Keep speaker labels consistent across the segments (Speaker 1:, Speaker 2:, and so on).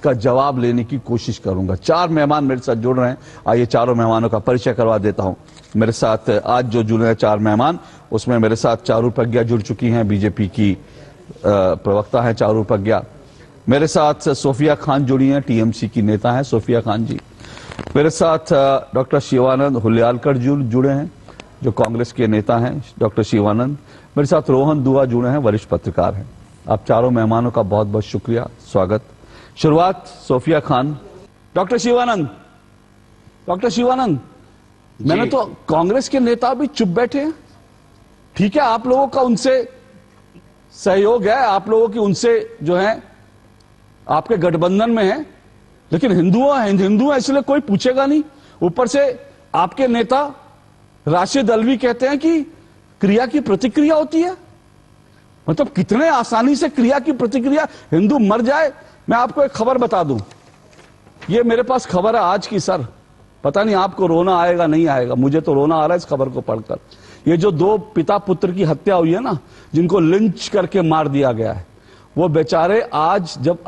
Speaker 1: का जवाब लेने की कोशिश करूंगा। 4 मेहमान मेरे साथ जुड़ रहे हैं, आइए चारों मेहमानों का परिचय करवा देता हूं। मेरे साथ आज जो जुड़े हैं 4 मेहमान, उसमें मेरे साथ चारू प्रज्ञा जुड़ चुकी हैं, बीजेपी की प्रवक्ता हैं चारू प्रज्ञा। मेरे साथ सोफिया खान जुड़ी हैं, टीएमसी की नेता हैं सोफिया खान जी। मेरे साथ डॉक्टर शिवानंद हुलियालकर जुड़े हैं, जो कांग्रेस के नेता हैं, डॉक्टर शिवानंद। मेरे साथ रोहन दुआ जुड़े हैं, वरिष्ठ पत्रकार हैं। आप चारों मेहमानों का बहुत बहुत शुक्रिया, स्वागत। शुरुआत सोफिया खान। डॉक्टर शिवानंद, मैंने तो कांग्रेस के नेता भी चुप बैठे हैं। ठीक है, आप लोगों का उनसे सहयोग है, आप लोगों की उनसे जो है आपके गठबंधन में है, लेकिन हिंदू हैं इसलिए कोई पूछेगा नहीं। ऊपर से आपके नेता राशिद अलवी कहते हैं कि क्रिया की प्रतिक्रिया होती है। मतलब कितने आसानी से क्रिया की प्रतिक्रिया, हिंदू मर जाए। मैं आपको एक खबर बता दूं, ये मेरे पास खबर है आज की सर, पता नहीं आपको रोना आएगा नहीं आएगा, मुझे तो रोना आ रहा है इस खबर को पढ़कर। ये जो 2 पिता पुत्र की हत्या हुई है ना, जिनको लिंच करके मार दिया गया है, वो बेचारे आज जब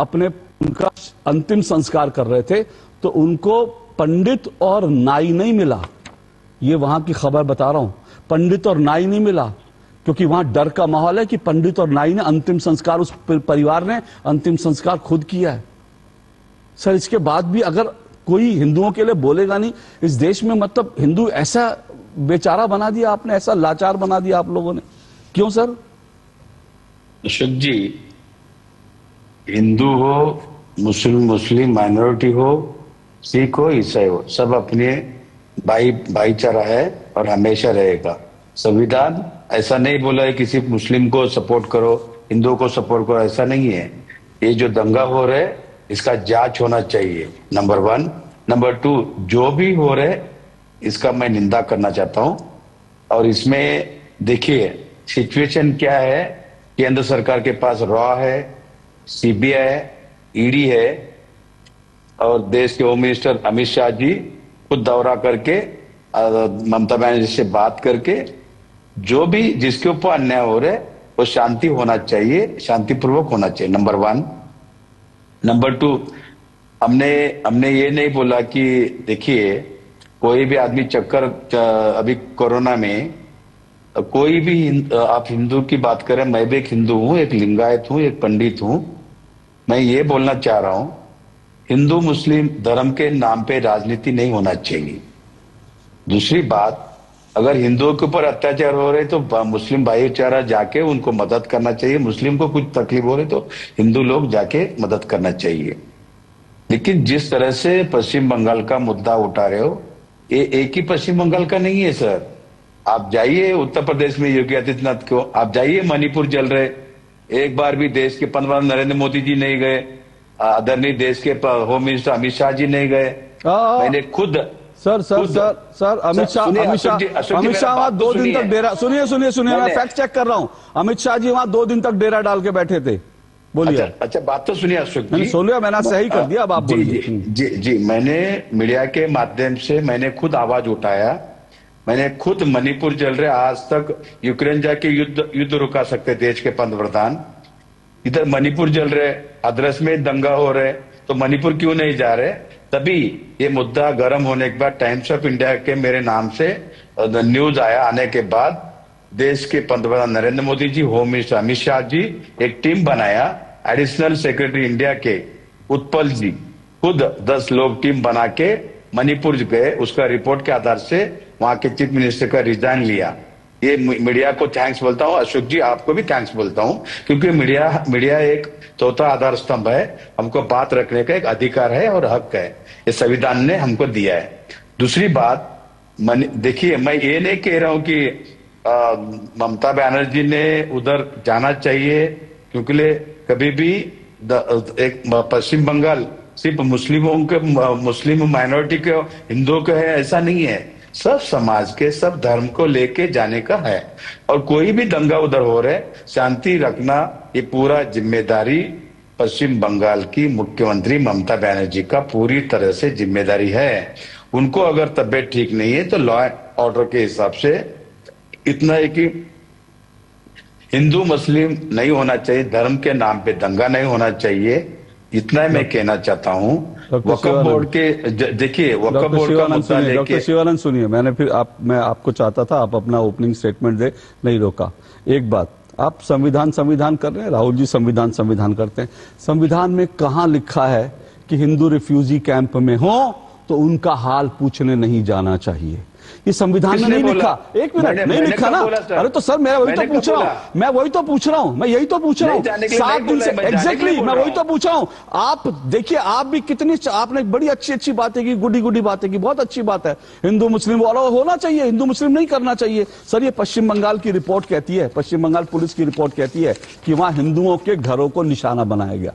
Speaker 1: उनका अंतिम संस्कार कर रहे थे तो उनको पंडित और नाई नहीं मिला। ये वहां की खबर बता रहा हूं, पंडित और नाई नहीं मिला, क्योंकि वहां डर का माहौल है कि पंडित और नाई ने अंतिम संस्कार, उस परिवार ने अंतिम संस्कार खुद किया है। सर, इसके बाद भी अगर कोई हिंदुओं के लिए बोलेगा नहीं इस देश में, मतलब हिंदू ऐसा बेचारा बना दिया आपने, ऐसा लाचार बना दिया आप लोगों ने, क्यों सर?
Speaker 2: अशोक जी, हिंदू हो, मुस्लिम माइनॉरिटी हो, सिख हो, ईसाई हो, सब अपने भाईचारा है और हमेशा रहेगा। संविधान ऐसा नहीं बोला है किसी मुस्लिम को सपोर्ट करो, हिंदुओं को सपोर्ट करो, ऐसा नहीं है। ये जो दंगा हो रहा है इसका जांच होना चाहिए, नंबर 1। नंबर 2, जो भी हो रहा है इसका मैं निंदा करना चाहता हूं। और इसमें देखिए सिचुएशन क्या है, केंद्र सरकार के पास रॉ है, सीबीआई है, ईडी है, और देश के होम मिनिस्टर अमित शाह जी खुद दौरा करके ममता बनर्जी से बात करके जो भी जिसके ऊपर अन्याय हो रहा है वो शांति होना चाहिए, शांतिपूर्वक होना चाहिए, नंबर 1। नंबर 2, हमने ये नहीं बोला कि देखिए कोई भी आदमी अभी कोरोना में कोई भी आप हिंदू की बात करें, मैं भी एक हिंदू हूं, एक लिंगायत हूं, एक पंडित हूं। मैं ये बोलना चाह रहा हूं, हिंदू मुस्लिम धर्म के नाम पे राजनीति नहीं होना चाहिए। दूसरी बात, अगर हिंदुओं के ऊपर अत्याचार हो रहे तो मुस्लिम भाईचारा जाके उनको मदद करना चाहिए। मुस्लिम को कुछ तकलीफ हो रही तो हिंदू लोग जाके मदद करना चाहिए। लेकिन जिस तरह से पश्चिम बंगाल का मुद्दा उठा रहे हो, ये एक ही पश्चिम बंगाल का नहीं है सर। आप जाइए उत्तर प्रदेश में योगी आदित्यनाथ को, आप जाइए मणिपुर जल रहे, एक बार भी देश के पंतप्रधान नरेंद्र मोदी जी नहीं गए, आदरणीय देश के होम मिनिस्टर अमित शाह जी नहीं गए। मैंने खुद
Speaker 1: सर अमित शाह वहां 2 दिन तक डेरा, सुनिए मैं फैक्ट चेक कर रहा हूं, अमित शाह जी वहां 2 दिन तक डेरा डाल के बैठे थे। बोलिए।
Speaker 2: अच्छा बात तो सुनिए अशोक जी।
Speaker 1: सुन लिया, मैंने सही कर दिया, अब आप बोलिए।
Speaker 2: जी, मैंने मीडिया के माध्यम से मैंने खुद आवाज उठाया। मैंने खुद मणिपुर जल रहे, आज तक यूक्रेन जाके युद्ध रुका सकते देश के पंतप्रधान, इधर मणिपुर जल रहे, हाथरस में दंगा हो रहे, तो मणिपुर क्यों नहीं जा रहे? तभी ये मुद्दा गर्म होने के बाद टाइम्स ऑफ इंडिया के मेरे नाम से न्यूज आने के बाद देश के पंतप्रधान नरेंद्र मोदी जी, होम मिनिस्टर अमित शाह जी एक टीम बनाया, एडिशनल सेक्रेटरी इंडिया के उत्पल जी खुद 10 लोग टीम बना के मणिपुर गए। उसका रिपोर्ट के आधार से वहां के चीफ मिनिस्टर का रिजाइन लिया। ये मीडिया को थैंक्स बोलता हूं, अशोक जी आपको भी थैंक्स बोलता हूं, क्योंकि मीडिया एक चौथा आधार स्तंभ है, हमको बात रखने का एक अधिकार है और हक है, ये संविधान ने हमको दिया है। दूसरी बात, देखिए मैं ये नहीं कह रहा हूं कि ममता बनर्जी ने उधर जाना चाहिए, क्योंकि कभी भी एक पश्चिम बंगाल सिर्फ मुस्लिम माइनॉरिटी के हिंदुओं के है ऐसा नहीं है, सब समाज के सब धर्म को लेके जाने का है। और कोई भी दंगा उधर हो रहा है, शांति रखना ये पूरा जिम्मेदारी पश्चिम बंगाल की मुख्यमंत्री ममता बनर्जी का पूरी तरह से जिम्मेदारी है। उनको अगर तबीयत ठीक नहीं है तो लॉ एंड ऑर्डर के हिसाब से इतना है कि हिंदू मुस्लिम नहीं होना चाहिए, धर्म के नाम पे दंगा नहीं होना चाहिए। इतना मैं कहना चाहता हूँ। वक्फ बोर्ड के देखिए, वक्फ बोर्ड का मुद्दा लेके
Speaker 1: डॉक्टर शिवानंद सुनिए, मैं आपको चाहता था आप अपना ओपनिंग स्टेटमेंट दे, नहीं रोका। एक बात, आप संविधान कर रहे हैं, राहुल जी संविधान करते हैं। संविधान में कहां लिखा है कि हिंदू रिफ्यूजी कैंप में हो तो उनका हाल पूछने नहीं जाना चाहिए? ये संविधान में नहीं लिखा। एक मिनट, नहीं लिखा ना? अरे तो सर मैं वही तो पूछ रहा हूं, मैं यही तो पूछ रहा हूं 7 दिन से एग्जैक्टली मैं वही तो पूछ रहा हूं। आप देखिए, आप भी कितनी, आपने बड़ी अच्छी बातें की, गुडी बातें की, बहुत अच्छी बात है। हिंदू मुस्लिम वाला होना चाहिए, हिंदू मुस्लिम नहीं करना चाहिए। सर ये पश्चिम बंगाल की रिपोर्ट कहती है, पश्चिम बंगाल पुलिस की रिपोर्ट कहती है कि वहां हिंदुओं के घरों को निशाना बनाया गया।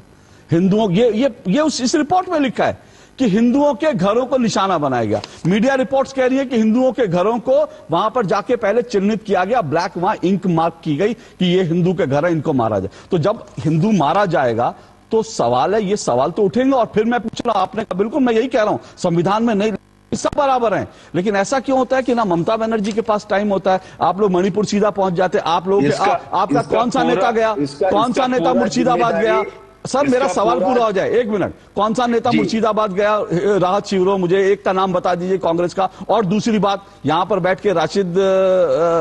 Speaker 1: हिंदुओं, ये इस रिपोर्ट में लिखा है कि हिंदुओं के घरों को निशाना बनाया गया। मीडिया रिपोर्ट्स कह रही है कि हिंदुओं के घरों को वहां पर जाके पहले चिन्हित किया गया, ब्लैक वहां इंक मार्क की गई कि ये हिंदू के घर है, इनको मारा जाए। तो जब हिंदू मारा जाएगा तो सवाल है, ये सवाल तो उठेंगे। और फिर मैं पूछ रहा, आपने बिल्कुल, मैं यही कह रहा हूं, संविधान में नहीं, सब बराबर हैं। लेकिन ऐसा क्यों होता है कि ना ममता बनर्जी के पास टाइम होता है, आप लोग मणिपुर सीधा पहुंच जाते हैं। आप लोग आपका कौन सा नेता गया, कौन सा नेता मुर्शिदाबाद गया? सर मेरा सवाल पूरा हो जाए, एक मिनट। कौन सा नेता मुर्शिदाबाद गया राहत शिविरों? मुझे एक का नाम बता दीजिए कांग्रेस का। और दूसरी बात, यहां पर बैठ के राशिद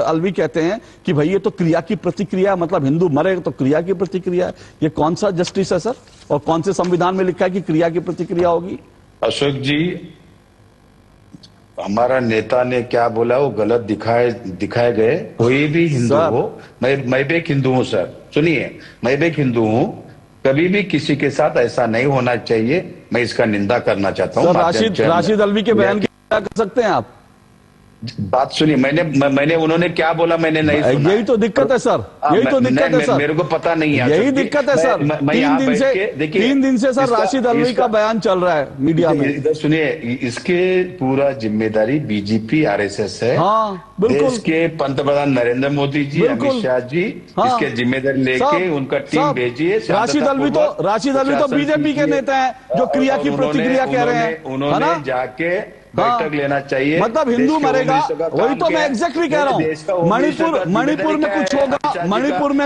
Speaker 1: अलवी कहते हैं कि भाई ये तो क्रिया की प्रतिक्रिया, मतलब हिंदू मरे तो क्रिया की प्रतिक्रिया है। ये कौन सा जस्टिस है सर? और कौन से संविधान में लिखा है कि क्रिया की प्रतिक्रिया होगी?
Speaker 2: अशोक जी, हमारा नेता ने क्या बोला वो गलत दिखाए गए। कोई भी हिंदू हो, मैं भी एक हिंदू हूं सर, सुनिए, मैं भी एक हिंदू हूं। कभी भी किसी के साथ ऐसा नहीं होना चाहिए, मैं इसका निंदा करना चाहता हूं।
Speaker 1: राशिद अलवी के बयान की क्या कर सकते हैं आप?
Speaker 2: बात सुनिए, मैंने उन्होंने क्या बोला मैंने नहीं सुना।
Speaker 1: यही तो दिक्कत है सर, यही तो दिक्कत है सर,
Speaker 2: मेरे को पता नहीं है।
Speaker 1: यही दिक्कत है सर। 3 दिन से सर राशिद अलवी का बयान चल रहा है मीडिया में।
Speaker 2: इधर सुनिए, इसके पूरा जिम्मेदारी बीजेपी आरएसएस है।
Speaker 1: हाँ बिल्कुल,
Speaker 2: देश के पंतप्रधान नरेंद्र मोदी जी, अमित शाह जी, इसके जिम्मेदारी लेके उनका टीम भेजिए।
Speaker 1: राशिद अलवी तो बीजेपी के नेता है जो क्रिया की प्रतिक्रिया कह रहे हैं।
Speaker 2: उन्होंने जाके बैठक लेना चाहिए।
Speaker 1: मतलब हिंदू मरेगा, वही तो मैं एग्जैक्टली कह रहा हूँ। मणिपुर में कुछ होगा, मणिपुर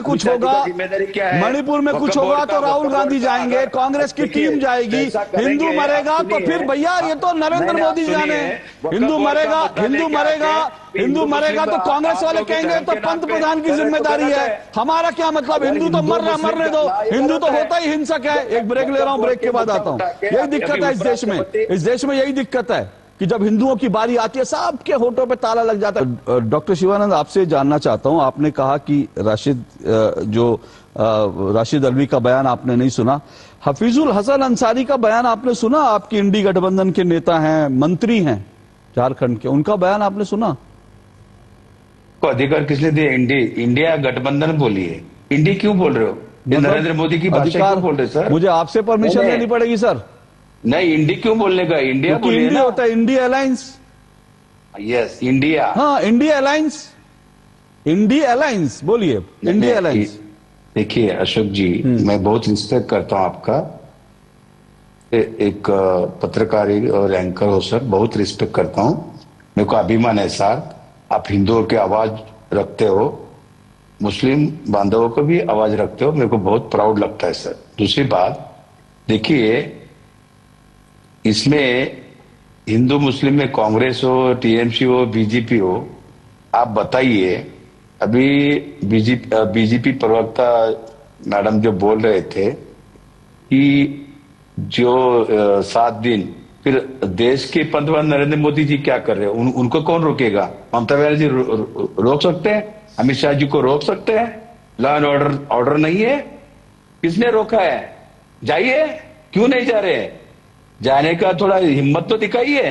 Speaker 1: में कुछ होगा तो राहुल गांधी जाएंगे, कांग्रेस की टीम जाएगी। हिंदू मरेगा तो फिर भैया ये तो नरेंद्र मोदी जाने। हिंदू मरेगा तो कांग्रेस वाले कहेंगे तो पंत प्रधान की जिम्मेदारी है। हमारा क्या मतलब, हिंदू तो मर रहा, मरने दो। हिंदू तो होता ही हिंसक है। एक ब्रेक ले रहा हूं, ब्रेक के बाद आता हूं। यही दिक्कत है इस देश में यही दिक्कत है कि जब हिंदुओं की बारी आती है सबके होठों पे ताला लग जाता है। डॉक्टर शिवानंद, आपसे जानना चाहता हूं, आपने कहा कि राशिद अलवी का बयान आपने नहीं सुना, हफीजुल हसन अंसारी का बयान आपने सुना? आपकी इंडी गठबंधन के नेता हैं, मंत्री हैं झारखंड के, उनका बयान आपने सुना?
Speaker 2: को अधिकार किसने दिया? इंडिया गठबंधन बोलिए, इंडी क्यों बोल रहे हो? नरेंद्र मोदी की भाषा क्यों बोल रहे सर?
Speaker 1: मुझे आपसे परमिशन लेनी पड़ेगी सर।
Speaker 2: नहीं, इंडी क्यों बोलने का? इंडिया बोलिए ना।
Speaker 1: होता है इंडिया अलायंस।
Speaker 2: Yes, India.
Speaker 1: हाँ, इंडिया अलायंस बोलिए, इंडिया अलायंस।
Speaker 2: देखिए अशोक जी, मैं बहुत रिस्पेक्ट करता हूं आपका, एक पत्रकार और एंकर हो सर, बहुत रिस्पेक्ट करता हूं। मेरे को अभिमान है सर, आप हिंदुओं की आवाज रखते हो, मुस्लिम बांधवों को भी आवाज रखते हो, मेरे को बहुत प्राउड लगता है सर। दूसरी बात, देखिए इसमें हिंदू मुस्लिम में कांग्रेस हो, टीएमसी हो, बीजेपी हो, आप बताइए। अभी बीजेपी प्रवक्ता मैडम जो बोल रहे थे कि जो 7 दिन फिर देश के पंतप्रधान नरेंद्र मोदी जी क्या कर रहे हैं, उनको कौन रोकेगा? ममता बनर्जी रोक सकते हैं, अमित शाह जी को रोक सकते हैं। लॉ एंड ऑर्डर नहीं है, किसने रोका है? जाइए, क्यों नहीं जा रहे? जाने का थोड़ा हिम्मत तो दिखाइए।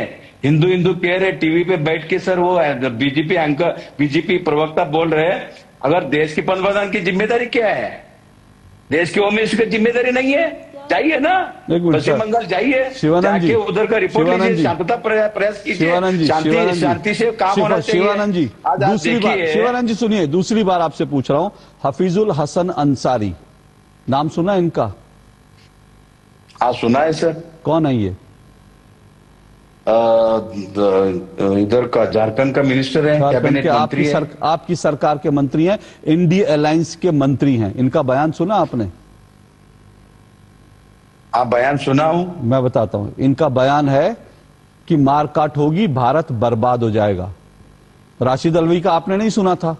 Speaker 2: हिंदू कह रहे टीवी पे बैठ के सर, वो बीजेपी एंकर, बीजेपी प्रवक्ता बोल रहे हैं, अगर देश के पंतप्रधान की जिम्मेदारी क्या है? देश के होम मिनिस्टर की जिम्मेदारी नहीं है? जाइए ना पश्चिम बंगाल, जाइए, जाके उधर का रिपोर्ट लीजिए, शांतता प्रयास कीजिए, शांति से काम होना चाहिए।
Speaker 1: शिवानंद जी सुनिए, दूसरी बार आपसे पूछ रहा हूं, हफीजुल हसन अंसारी नाम सुना इनका?
Speaker 2: हाँ सुना है सर।
Speaker 1: कौन है ये?
Speaker 2: इधर का झारखंड का मिनिस्टर है, कैबिनेट मंत्री है,
Speaker 1: आपकी सरकार के मंत्री हैं, इंडिया अलायंस के मंत्री हैं। इनका बयान सुना आपने?
Speaker 2: आप बयान सुना हूं?
Speaker 1: मैं बताता हूं, इनका बयान है कि मारकाट होगी, भारत बर्बाद हो जाएगा। राशिद अल्वी का आपने नहीं सुना था।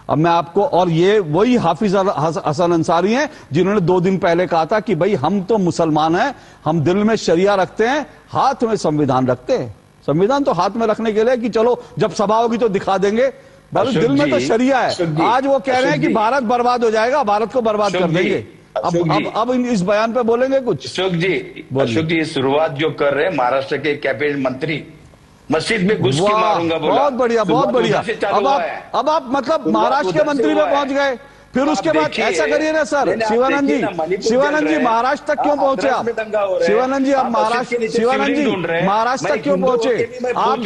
Speaker 1: अब मैं आपको, और ये वही हाफिज हसन अंसारी हैं जिन्होंने 2 दिन पहले कहा था कि भाई हम तो मुसलमान हैं, हम दिल में शरिया रखते हैं, हाथ में संविधान रखते हैं। संविधान तो हाथ में रखने के लिए कि चलो जब सभा होगी तो दिखा देंगे, बस दिल में तो शरिया है। आज वो कह रहे हैं कि भारत बर्बाद हो जाएगा, भारत को बर्बाद कर देंगे। अब इस बयान पे बोलेंगे कुछ?
Speaker 2: अशोक जी ये शुरुआत जो कर रहे हैं महाराष्ट्र के कैबिनेट मंत्री, मस्जिद में घुस के मारूंगा बोला।
Speaker 1: बहुत बढ़िया, बहुत बढ़िया। अब आप मतलब महाराष्ट्र के मंत्री में पहुंच गए। फिर उसके बाद ऐसा करिए ना सर, शिवानंद जी महाराष्ट्र तक क्यों पहुंचे आप? शिवानंद जी आप महाराष्ट्र तक क्यों पहुंचे? आप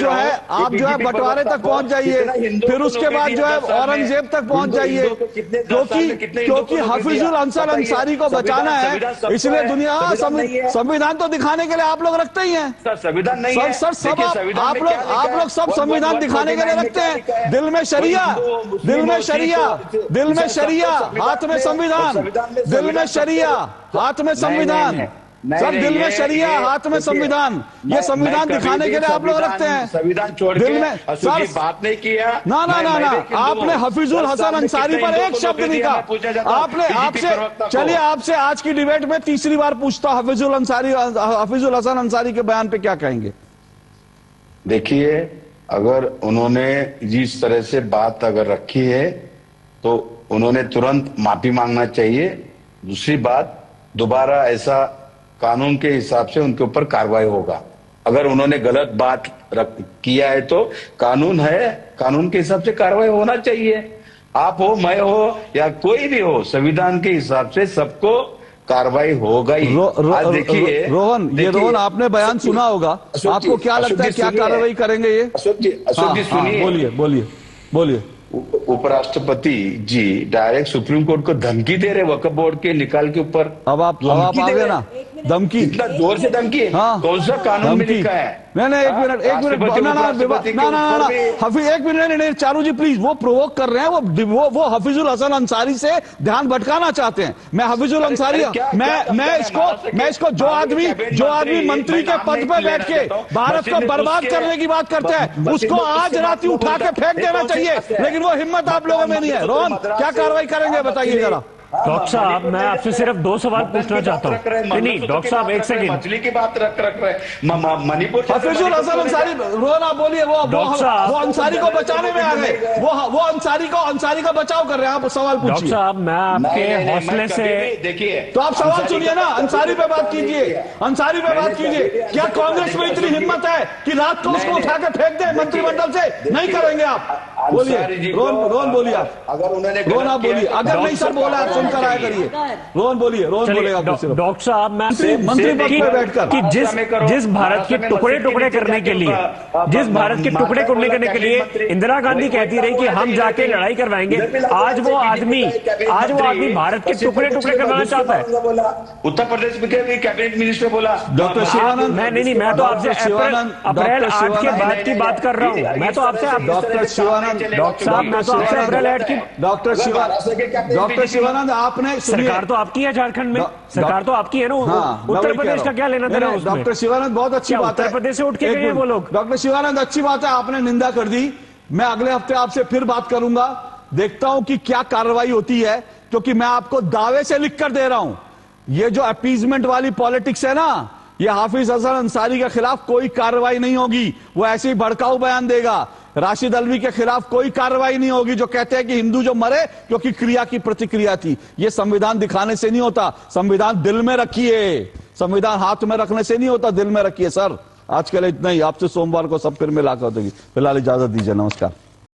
Speaker 1: जो है बंटवारे तक पहुंच जाइए, फिर उसके बाद जो है औरंगजेब तक पहुंच जाइए, क्योंकि हफीजुल अंसर अंसारी को बचाना है, इसलिए दुनिया संविधान तो दिखाने के लिए आप लोग रखते ही हैं।
Speaker 2: संविधान नहीं है
Speaker 1: सर, सब आप लोग सब संविधान दिखाने के लिए रखते हैं। दिल में शरिया, दिल में शरिया, दिल में शरिया, हाथ में संविधान। दिल में शरिया, हाथ में संविधान। सर दिल में शरिया, हाथ में संविधान। ये संविधान दिखाने के लिए आप लोग रखते हैं।
Speaker 2: संविधान छोड़
Speaker 1: दिल में
Speaker 2: सर बात नहीं किया
Speaker 1: ना। आपने हफीजुल हसन अंसारी पर एक शब्द नहीं कहा। आपसे चलिए, आपसे आज की डिबेट में तीसरी बार पूछता, हफीजुल हसन अंसारी के बयान पे क्या कहेंगे?
Speaker 2: देखिए, अगर उन्होंने जिस तरह से बात अगर रखी है तो उन्होंने तुरंत माफी मांगना चाहिए। दूसरी बात, दोबारा ऐसा कानून के हिसाब से उनके ऊपर कार्रवाई होगा। अगर उन्होंने गलत बात किया है तो कानून है, कानून के हिसाब से कार्रवाई होना चाहिए। आप हो, मैं हो या कोई भी हो, संविधान के हिसाब से सबको कार्रवाई होगा ही। देखिए
Speaker 1: रोहन, आपने बयान सुना होगा, आपको क्या लगता है क्या कार्रवाई करेंगे ये?
Speaker 2: अशोक जी सुनिए,
Speaker 1: बोलिए।
Speaker 2: उपराष्ट्रपति जी डायरेक्ट सुप्रीम कोर्ट को धमकी दे रहे वक्फ बोर्ड के निकाल के ऊपर।
Speaker 1: अब आप आ गए ना, धमकी,
Speaker 2: इतना जोर से धमकी। हाँ, कौन सा कानून में लिखा है?
Speaker 1: नहीं, एक मिनट, हफीज, एक मिनट, नहीं चारू जी प्लीज, वो प्रोवोक कर रहे हैं, वो हफीजुल हसन अंसारी से ध्यान भटकाना चाहते हैं। मैं हफीजुल अंसारी, मैं इसको जो आदमी मंत्री के पद पे बैठ के भारत को बर्बाद करने की बात करता है, उसको आज रात ही उठा के फेंक देना चाहिए, लेकिन वो हिम्मत आप लोगों में नहीं है। रोहन, क्या कार्रवाई करेंगे बताइए जरा।
Speaker 3: डॉक्टर साहब, मैं आपसे सिर्फ 2 सवाल पूछना चाहता हूँ। नहीं डॉक्टर साहब, एक सेकंड,
Speaker 2: मछली की बात रख रहे मणिपुर।
Speaker 1: हफीजुल हसन अंसारी, रोहन आप बोलिए, वो अंसारी को बचाने में आ गए, वो अंसारी का बचाव कर रहे हैं, आप सवाल पूछिए।
Speaker 3: डॉक्टर साहब, मैं आपके हौसले से,
Speaker 2: देखिए,
Speaker 1: तो आप सवाल सुनिए ना, अंसारी पे बात कीजिए, अंसारी पे बात कीजिए। क्या कांग्रेस में इतनी हिम्मत है कि रात को उसको उठा के फेंक दे मंत्रिमंडल से? नहीं करेंगे आप। बोलिए रोहन, बोलिए आप।
Speaker 2: अगर उन्होंने,
Speaker 1: रोहन आप बोलिए, अगर नहीं सर बोला आप सुनकर आया करिए। रोहन बोलिए, रोहन बोलेगा।
Speaker 3: डॉक्टर साहब, मैं
Speaker 1: मंत्री पद पे बैठकर
Speaker 3: कि जिस भारत के टुकड़े करने के लिए, जिस भारत के टुकड़े करने के लिए इंदिरा गांधी कहती रही कि हम जाके लड़ाई करवाएंगे, आज वो आदमी भारत के टुकड़े करवाना चाहता है।
Speaker 2: उत्तर प्रदेश में कैबिनेट मिनिस्टर बोला।
Speaker 1: डॉक्टर शिवानंद,
Speaker 3: मैं तो आपसे अप्रैल 8 के बाद की बात कर रहा हूँ। मैं तो आपसे
Speaker 1: डॉक्टर शिवानंद,
Speaker 3: डॉक्टर साहब, मैं तो आपसे अप्रैल 8 की
Speaker 1: डॉक्टर शिवानंद, आपने
Speaker 3: सरकार तो आपकी है झारखंड में, सरकार तो आपकी है ना। उत्तर प्रदेश का क्या लेना देना उसमें?
Speaker 1: डॉक्टर शिवानंद, बहुत अच्छी बात है,
Speaker 3: उत्तर प्रदेश से उठ के गए वो लोग।
Speaker 1: डॉक्टर शिवानंद, अच्छी बात है, आपने निंदा कर दी। मैं अगले हफ्ते आपसे फिर बात करूंगा, देखता हूं कि क्या कार्रवाई होती है, क्योंकि मैं आपको दावे से लिख कर दे रहा हूं, ये जो अपीजमेंट वाली पॉलिटिक्स है ना, ये हाफिज हसन अंसारी के खिलाफ कोई कार्रवाई नहीं होगी। वो ऐसे ही भड़काऊ बयान देगा। राशिद अल्वी के खिलाफ कोई कार्रवाई नहीं होगी, जो कहते हैं कि हिंदू जो मरे क्योंकि क्रिया की प्रतिक्रिया थी। ये संविधान दिखाने से नहीं होता, संविधान दिल में रखिए, संविधान हाथ में रखने से नहीं होता, दिल में रखिए। सर आज के लिए इतना ही, आपसे सोमवार को सब फिर मुलाकात होगी। फिलहाल इजाजत दीजिए, नमस्कार।